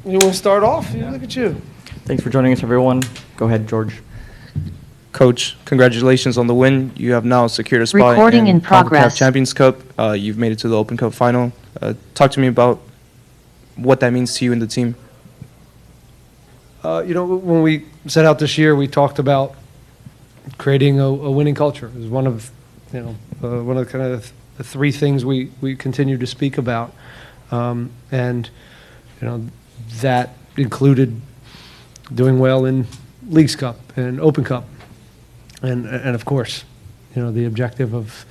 You want to start off? Yeah. Look at you. Thanks for joining us, everyone. Go ahead, George. Coach, congratulations on the win. You have now secured a spot Recording in progress. CONCACAF Champions Cup. You've made it to the Open Cup final. Talk to me about what that means to you and the team. When we set out this year, we talked about creating a winning culture. It was one of the kind of the three things we continue to speak about, and that included doing well in Leagues Cup and Open Cup, and of course, the objective of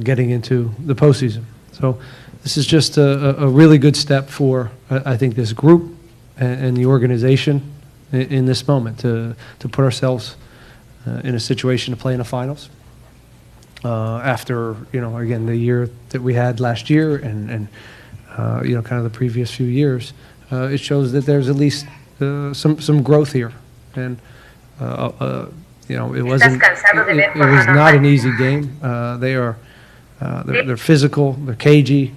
getting into the postseason. So this is just a really good step for I think this group and the organization in this moment to put ourselves in a situation to play in the finals after again the year that we had last year and kind of the previous few years. It shows that there's at least some growth here, and it was not an easy game. They're physical, they're cagey.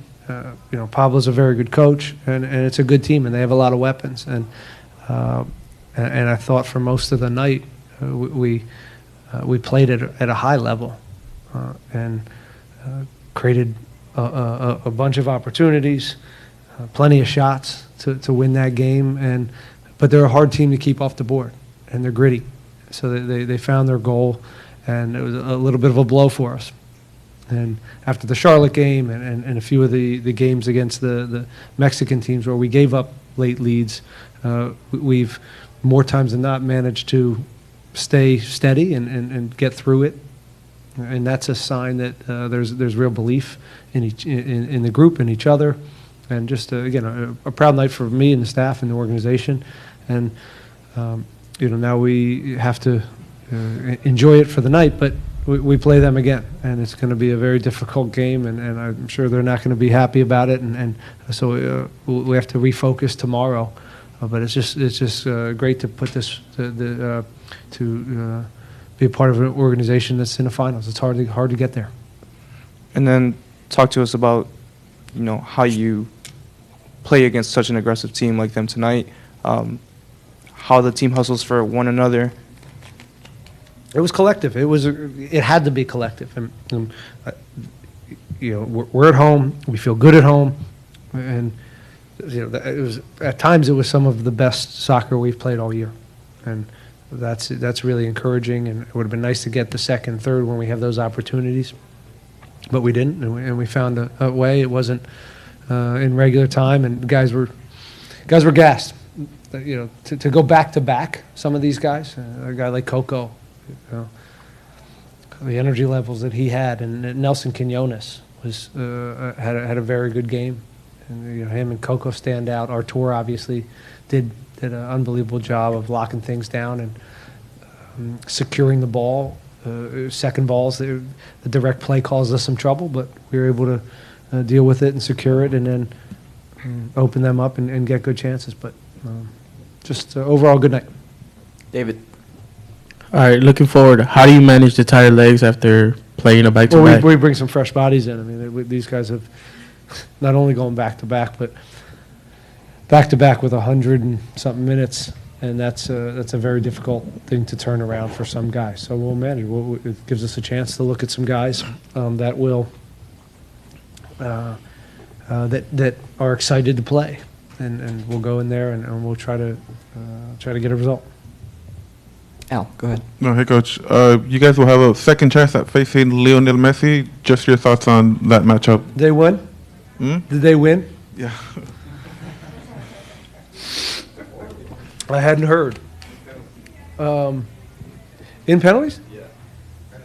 Pablo's a very good coach, and it's a good team, and they have a lot of weapons. And I thought for most of the night we played at a high level and created a bunch of opportunities, plenty of shots to win that game. But they're a hard team to keep off the board, and they're gritty. So they found their goal, and it was a little bit of a blow for us. And after the Charlotte game and a few of the games against the Mexican teams where we gave up late leads, we've more times than not managed to stay steady and get through it. And that's a sign that there's real belief in the group and each other. And just, again, a proud night for me and the staff and the organization. And, now we have to enjoy it for the night, but we play them again, and it's going to be a very difficult game, and I'm sure they're not going to be happy about it, and so we have to refocus tomorrow. But it's just great to put this to be a part of an organization that's in the finals. It's hard to get there. And then talk to us about how you play against such an aggressive team like them tonight. How the team hustles for one another. It was collective. It had to be collective. And we're at home. We feel good at home, and it was at times it was some of the best soccer we've played all year, and that's really encouraging. And it would have been nice to get the second, third when we have those opportunities, but we didn't, and we found a way. It wasn't in regular time, and guys were gassed. To go back to back, some of these guys, a guy like Coco. The energy levels that he had, and Nelson Quinones had a very good game, and him and Coco stand out. Artur obviously did an unbelievable job of locking things down and securing the ball. Second balls, the direct play caused us some trouble, but we were able to deal with it and secure it, and then open them up and get good chances. But just overall good night. David. All right, looking forward, how do you manage the tired legs after playing a back-to-back? Well, we bring some fresh bodies in. I mean, these guys have not only gone back-to-back, but back-to-back with 100 and something minutes, and that's a very difficult thing to turn around for some guys. So we'll manage. It gives us a chance to look at some guys that will that are excited to play, and we'll go in there and we'll try to get a result. Al, go ahead. No, hey, Coach. You guys will have a second chance at facing Lionel Messi. Just your thoughts on that matchup. Did they win? Did they win? Yeah. I hadn't heard. In penalties? Yeah.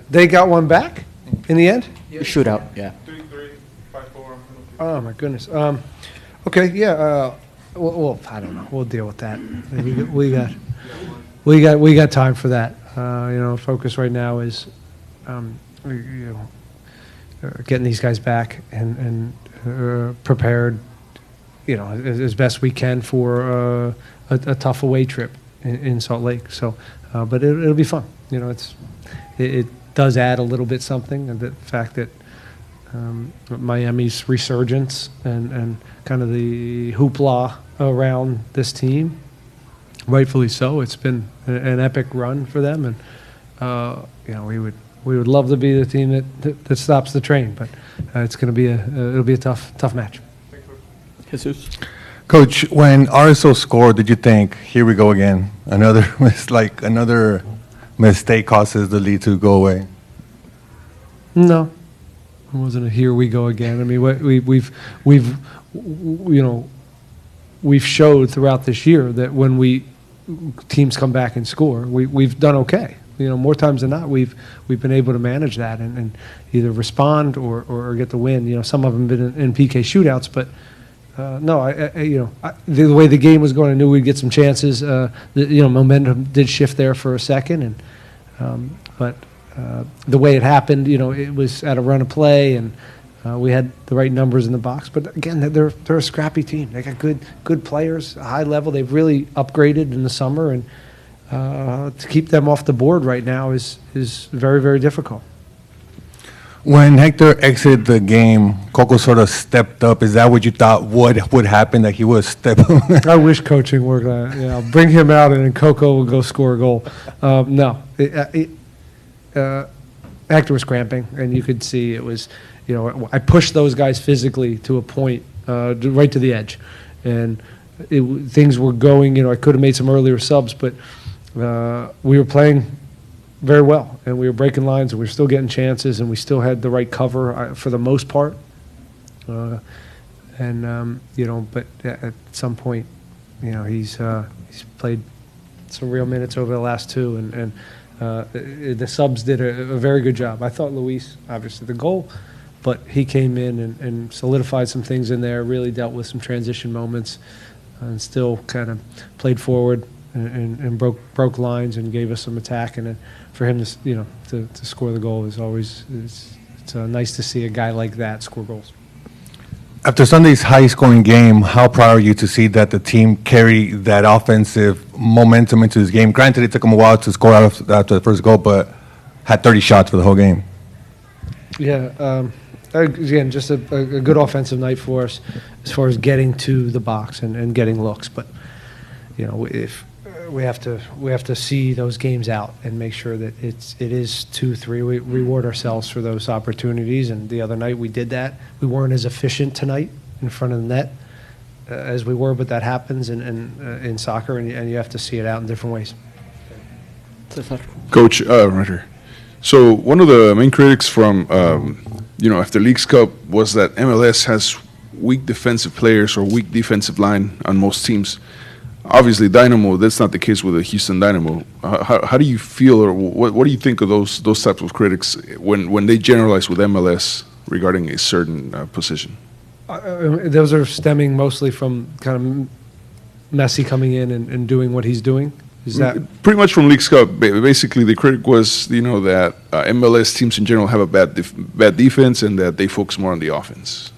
They got one back in the end? Shootout, yeah. 3-3, 5-4. Oh, my goodness. Okay, yeah. Well, I don't know. We'll deal with that. We got time for that. Focus right now is, getting these guys back and prepared, as best we can for a tough away trip in Salt Lake. So, but it'll be fun. It does add a little bit something, and the fact that Miami's resurgence and kind of the hoopla around this team. Rightfully so. It's been an epic run for them, and we would love to be the team that stops the train, but it's going to be it'll be a tough match. Jesus. Coach, when RSO scored, did you think, here we go again? Another mistake causes the lead to go away? No, it wasn't a here we go again. I mean, we've showed throughout this year that when teams come back and score, we've done okay. More times than not, we've been able to manage that and either respond or get the win. Some of them have been in PK shootouts, but no, the way the game was going, I knew we'd get some chances. Momentum did shift there for a second, but the way it happened, it was at a run of play, and we had the right numbers in the box. But again, they're a scrappy team. They got good players, a high level. They've really upgraded in the summer, and to keep them off the board right now is very, very difficult. When Hector exited the game, Coco sort of stepped up. Is that what you thought would happen, that he would step up? I wish coaching worked like that. Bring him out and then Coco would go score a goal. No. Hector was cramping, and you could see it was, I pushed those guys physically to a point, right to the edge. And things were going, I could have made some earlier subs, but we were playing very well, and we were breaking lines, and we were still getting chances, and we still had the right cover for the most part. But at some point, he's played some real minutes over the last two, and the subs did a very good job. I thought Luis, obviously the goal, but he came in and solidified some things in there, really dealt with some transition moments, and still kind of played forward and broke lines and gave us some attack. And for him to score the goal is always it's nice to see a guy like that score goals. After Sunday's high-scoring game, how proud are you to see that the team carry that offensive momentum into this game? Granted, it took them a while to score after the first goal, but had 30 shots for the whole game. Yeah, again, just a good offensive night for us as far as getting to the box and getting looks. But if we have to see those games out and make sure that it is 2-3. We reward ourselves for those opportunities, and the other night we did that. We weren't as efficient tonight in front of the net as we were, but that happens in soccer, and you have to see it out in different ways. Coach, Roger. So one of the main critics from after Leagues Cup was that MLS has weak defensive players or weak defensive line on most teams. Obviously, Dynamo, that's not the case with the Houston Dynamo. How do you feel, or what do you think of those types of critics when they generalize with MLS regarding a certain position? Those are stemming mostly from kind of Messi coming in and doing what he's doing. Is that pretty much from Leagues Cup? Basically, the critic was that MLS teams in general have a bad defense and that they focus more on the offense.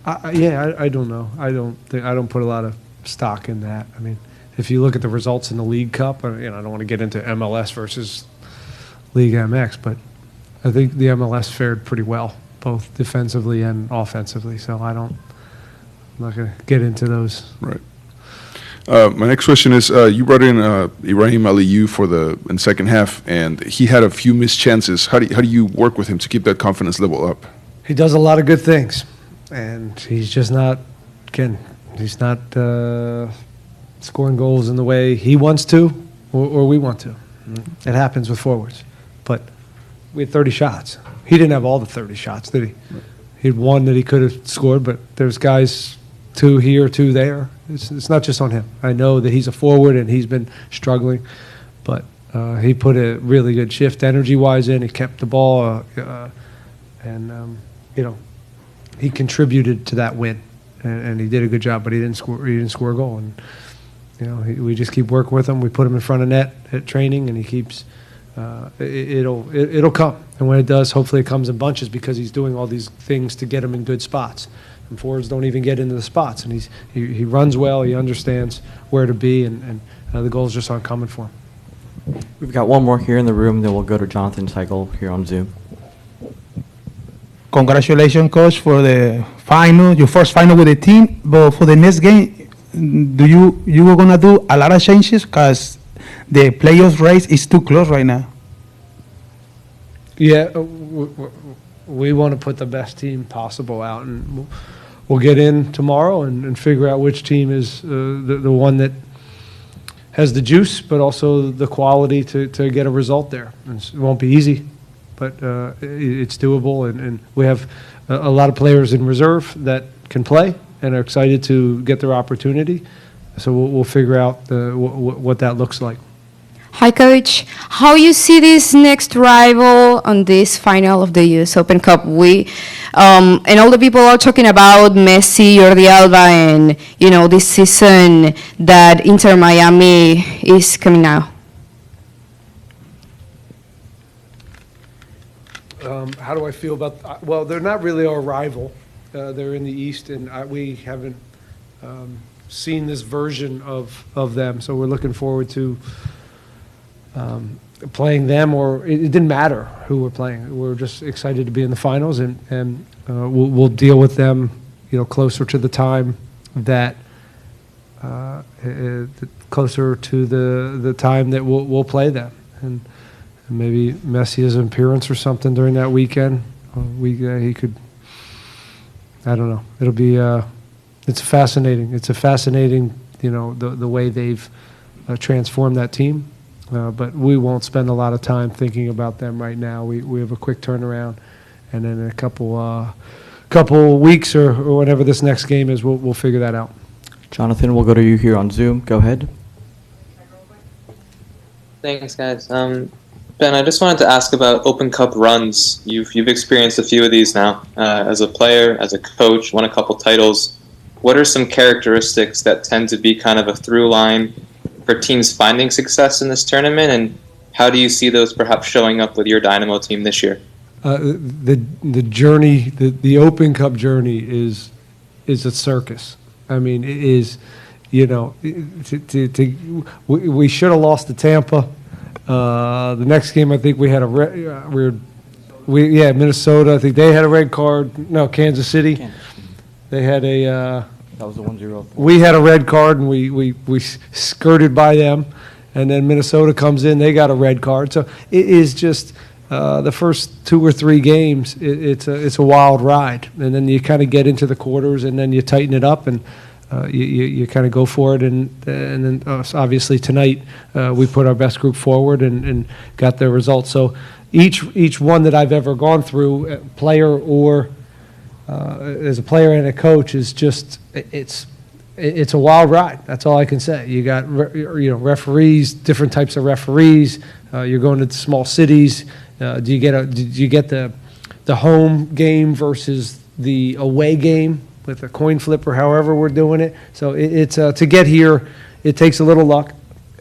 I don't know. I don't put a lot of stock in that. I mean, if you look at the results in the League Cup, I don't want to get into MLS versus Liga MX, but I think the MLS fared pretty well, both defensively and offensively. So I'm not going to get into those. Right. My next question is: you brought in Ibrahim Aliyu in the second half, and he had a few missed chances. How do you work with him to keep that confidence level up? He does a lot of good things. And he's just not, he's not scoring goals in the way he wants to or we want to. It happens with forwards. But we had 30 shots. He didn't have all the 30 shots, did he? He had one that he could have scored, but there's guys, 2 here, 2 there. It's not just on him. I know that he's a forward and he's been struggling, but he put a really good shift energy-wise in. He kept the ball, he contributed to that win, and he did a good job. But he didn't score a goal. And we just keep working with him. We put him in front of net at training, and he keeps. It'll come, and when it does, hopefully it comes in bunches because he's doing all these things to get him in good spots. And forwards don't even get into the spots, and he runs well. He understands where to be, and the goals just aren't coming for him. We've got one more here in the room, then we'll go to Jonathan Cycle here on Zoom. Congratulations, coach, for the final, your first final with the team. But for the next game, you were gonna do a lot of changes because the playoffs race is too close right now. Yeah, we want to put the best team possible out, and we'll get in tomorrow and figure out which team is the one that has the juice, but also the quality to get a result there. It won't be easy, but it's doable, and we have a lot of players in reserve that can play and are excited to get their opportunity. So we'll figure out what that looks like. Hi, Coach. How you see this next rival on this final of the U.S. Open Cup? And all the people are talking about Messi, Jordi Alba, and this season that Inter Miami is coming out. How do I feel about? Well, they're not really our rival. They're in the East, and we haven't seen this version of them. So we're looking forward to playing them, or it didn't matter who we're playing. We're just excited to be in the finals, and we'll deal with them, closer to the time that closer to the time that we'll play them, and maybe Messi has an appearance or something during that weekend. He could. I don't know. It'll be. It's fascinating. It's a fascinating, the way they've transformed that team. But we won't spend a lot of time thinking about them right now. We have a quick turnaround, and then in a couple weeks or whenever this next game is, we'll figure that out. Jonathan, we'll go to you here on Zoom. Go ahead. Thanks, guys. Ben, I just wanted to ask about Open Cup runs. You've experienced a few of these now. As a player, as a coach, won a couple titles. What are some characteristics that tend to be kind of a through line for teams finding success in this tournament, and how do you see those perhaps showing up with your Dynamo team this year? The journey, the Open Cup journey is a circus. I mean, it is, we should have lost to Tampa. The next game, I think we had Minnesota. I think they had a red card. No, Kansas City. They had a. That was the 1-0. We had a red card, and we skirted by them, and then Minnesota comes in. They got a red card. So it is just the first 2 or 3 games. It's a wild ride, and then you kind of get into the quarters, and then you tighten it up, and you kind of go for it. And then obviously tonight we put our best group forward and got the results. So each one that I've ever gone through, player or as a player and a coach, is just it's a wild ride. That's all I can say. You got referees, different types of referees. You're going to small cities. Do you get the home game versus the away game with a coin flip or however we're doing it? So it's to get here, it takes a little luck,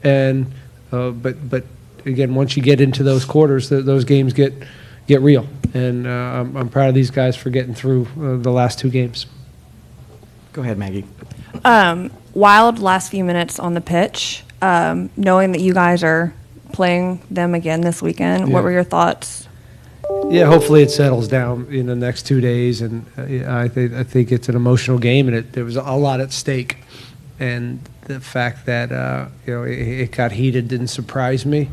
and but again, once you get into those quarters, those games get real. And I'm proud of these guys for getting through the last 2 games. Go ahead, Maggie. Wild last few minutes on the pitch, knowing that you guys are playing them again this weekend. Yeah. What were your thoughts? Yeah, hopefully it settles down in the next 2 days, and I think it's an emotional game, and there was a lot at stake, and the fact that it got heated didn't surprise me,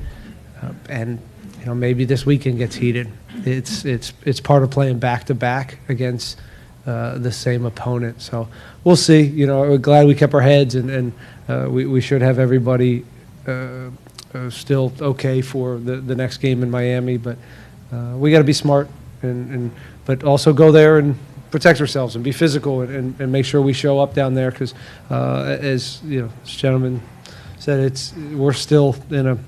and maybe this weekend gets heated. It's part of playing back to back against the same opponent. So we'll see. We're glad we kept our heads, and we should have everybody still okay for the next game in Miami. But we got to be smart, but also go there and protect ourselves and be physical and make sure we show up down there, because as this gentleman said, we're still in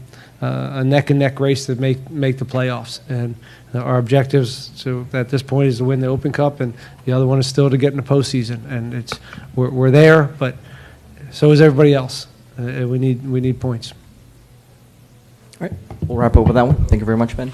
a neck and neck race to make the playoffs, and our objectives at this point is to win the Open Cup, and the other one is still to get in the postseason. And we're there, but so is everybody else. We need points. All right, we'll wrap up with that one. Thank you very much, Ben.